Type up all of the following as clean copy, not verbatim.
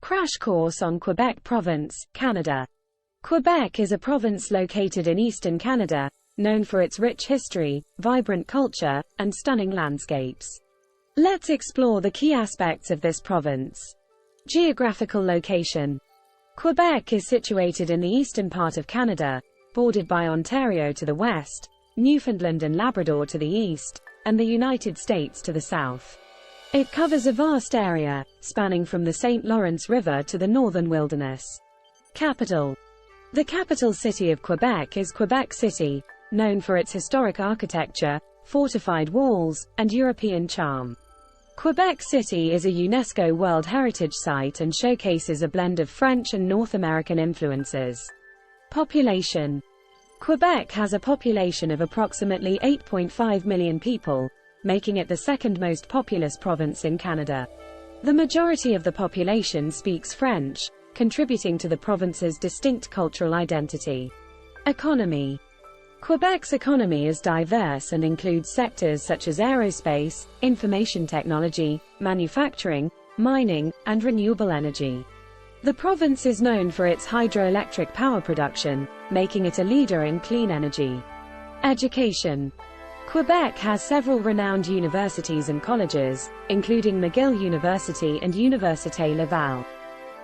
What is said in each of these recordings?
Crash course on Quebec Province, Canada. Quebec is a province located in eastern Canada, known for its rich history, vibrant culture, and stunning landscapes. Let's explore the key aspects of this province. Geographical location. Quebec is situated in the eastern part of Canada, bordered by Ontario to the west, Newfoundland and Labrador to the east, and the United States to the south. It covers a vast area, spanning from the St. Lawrence River to the northern wilderness. Capital. The capital city of Quebec is Quebec City, known for its historic architecture, fortified walls, and European charm. Quebec City is a UNESCO World Heritage Site and showcases a blend of French and North American influences. Population. Quebec has a population of approximately 8.5 million people, making it the second most populous province in Canada. The majority of the population speaks French, contributing to the province's distinct cultural identity. Economy. Quebec's economy is diverse and includes sectors such as aerospace, information technology, manufacturing, mining, and renewable energy. The province is known for its hydroelectric power production, making it a leader in clean energy. Education. Quebec has several renowned universities and colleges, including McGill University and Université Laval.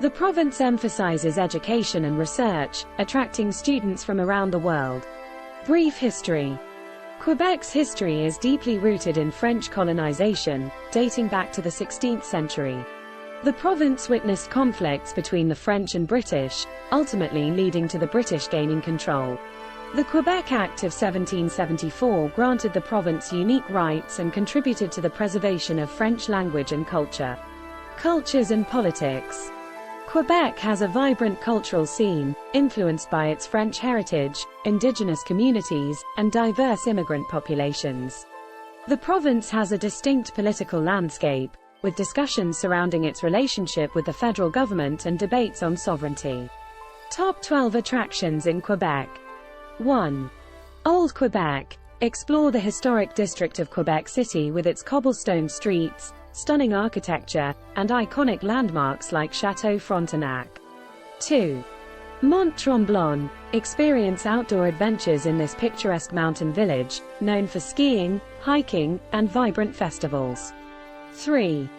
The province emphasizes education and research, attracting students from around the world. Brief history. Quebec's history is deeply rooted in French colonization, dating back to the 16th century. The province witnessed conflicts between the French and British, ultimately leading to the British gaining control. The Quebec Act of 1774 granted the province unique rights and contributed to the preservation of French language and culture. Cultures and politics. Quebec has a vibrant cultural scene, influenced by its French heritage, indigenous communities, and diverse immigrant populations. The province has a distinct political landscape, with discussions surrounding its relationship with the federal government and debates on sovereignty. Top 12 attractions in Quebec. 1. Old Quebec. Explore the historic district of Quebec City with its cobblestone streets, stunning architecture, and iconic landmarks like Château Frontenac. 2. Mont Tremblant. Experience outdoor adventures in this picturesque mountain village, known for skiing, hiking, and vibrant festivals. 3.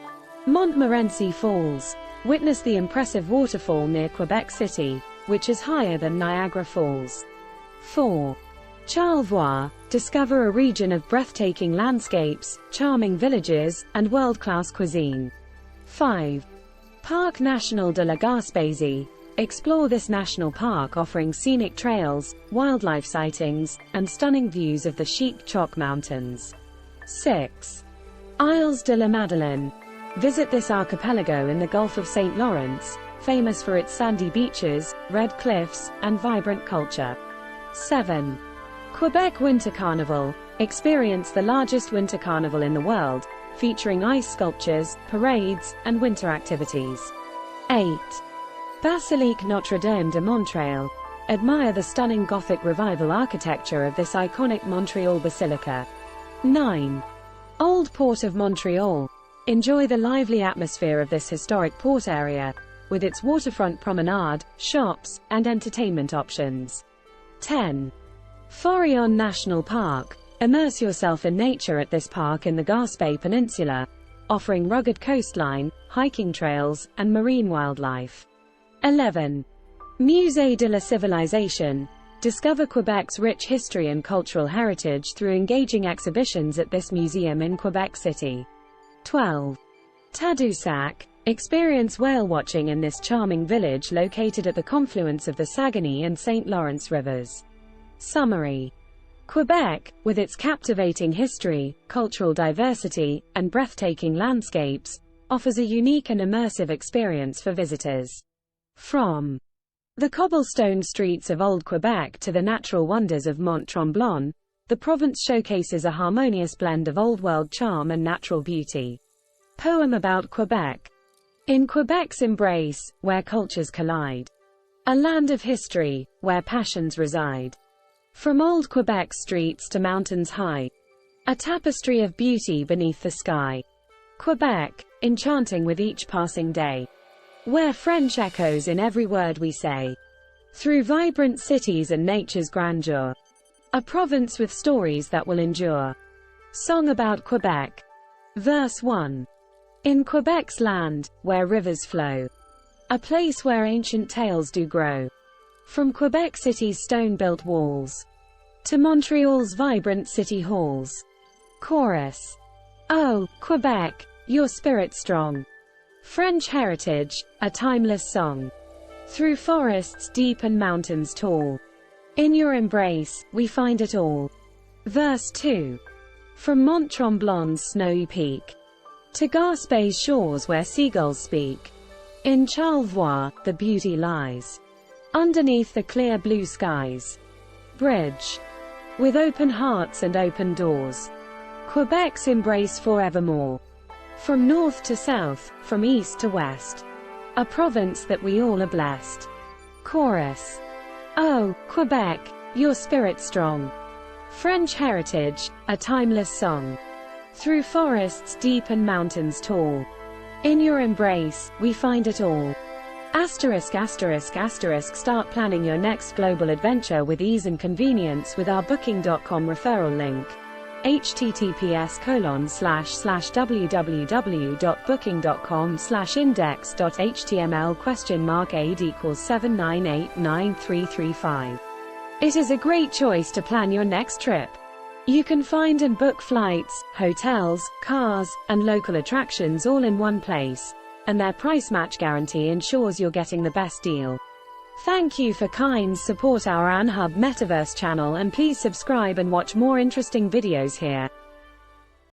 Montmorency Falls. Witness the impressive waterfall near Quebec City, which is higher than Niagara Falls. 4. Charlevoix. Discover a region of breathtaking landscapes, charming villages, and world-class cuisine. 5. Parc National de la Gaspésie. Explore this national park offering scenic trails, wildlife sightings, and stunning views of the Chic Choc Mountains. 6. Isles de la Madeleine. Visit this archipelago in the Gulf of St. Lawrence, famous for its sandy beaches, red cliffs, and vibrant culture. 7. Quebec Winter Carnival. Experience the largest winter carnival in the world, featuring ice sculptures, parades, and winter activities. 8. Basilique Notre-Dame de Montréal. Admire the stunning Gothic Revival architecture of this iconic Montreal basilica. 9. Old Port of Montreal. Enjoy the lively atmosphere of this historic port area, with its waterfront promenade, shops, and entertainment options. 10. Forillon National Park. Immerse yourself in nature at this park in the Gaspé Peninsula, offering rugged coastline, hiking trails, and marine wildlife. 11. Musée de la Civilisation. Discover Quebec's rich history and cultural heritage through engaging exhibitions at this museum in Quebec City. 12. Tadoussac. Experience whale watching in this charming village located at the confluence of the Saguenay and St. Lawrence rivers. Summary. Quebec, with its captivating history, cultural diversity, and breathtaking landscapes, offers a unique and immersive experience for visitors. From the cobblestone streets of Old Quebec to the natural wonders of Mont Tremblant, the province showcases a harmonious blend of old-world charm and natural beauty. Poem about Quebec. In Quebec's embrace, where cultures collide. A land of history, where passions reside. From old Quebec streets to mountains high. A tapestry of beauty beneath the sky. Quebec, enchanting with each passing day. where French echoes in every word we say. Through vibrant cities and nature's grandeur. A province with stories that will endure. Song about Quebec. Verse 1. In Quebec's land, where rivers flow. A place where ancient tales do grow. From Quebec City's stone-built walls. To Montreal's vibrant city halls. Chorus. Oh, Quebec, your spirit strong. French heritage, a timeless song. Through forests deep and mountains tall. In your embrace, we find it all. Verse 2. From Mont Tremblant's snowy peak. To Gaspé's shores where seagulls speak. In Charlevoix, the beauty lies. Underneath the clear blue skies. Bridge. With open hearts and open doors. Quebec's embrace forevermore. From north to south, from east to west. A province that we all are blessed. Chorus. Oh, Quebec, your spirit strong. French heritage, a timeless song. Through forests deep and mountains tall. In your embrace, we find it all. Asterisk asterisk asterisk. Start planning your next global adventure with ease and convenience with our booking.com referral link. https://www.booking.com/index.html?ad=7989335. It is a great choice to plan your next trip. You can find and book flights, hotels, cars, and local attractions all in one place, and their price match guarantee ensures you're getting the best deal. Thank you for kind support our AnHub Metaverse channel, and please subscribe and watch more interesting videos here.